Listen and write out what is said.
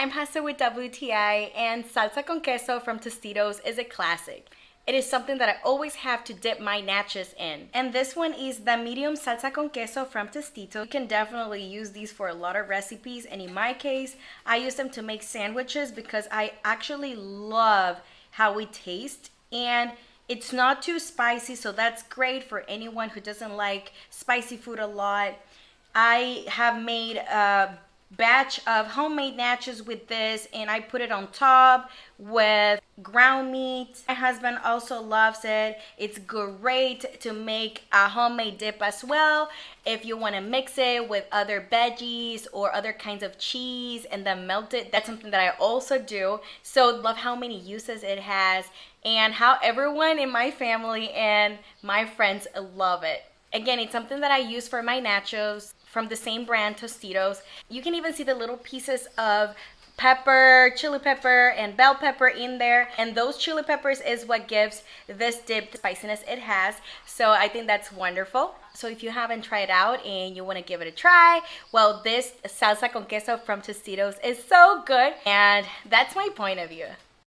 I'm Hassa with WTI, and salsa con queso from Tostitos is a classic. It is something that I always have to dip my nachos in. And this one is the medium salsa con queso from Tostitos. You can definitely use these for a lot of recipes, and in my case, I use them to make sandwiches because I actually love how it tastes, and it's not too spicy, so that's great for anyone who doesn't like spicy food a lot. I have made a batch of homemade nachos with this, and I put it on top with ground meat. My husband also loves it. It's great to make a homemade dip as well if you want to mix it with other veggies or other kinds of cheese and then melt it. That's something that I also do. So love how many uses it has and how everyone in my family and my friends love it. Again, it's something that I use for my nachos from the same brand, Tostitos. You can even see the little pieces of pepper, chili pepper, and bell pepper in there. And those chili peppers is what gives this dip the spiciness it has. So I think that's wonderful. So if you haven't tried it out and you want to give it a try, well, this salsa con queso from Tostitos is so good. And that's my point of view.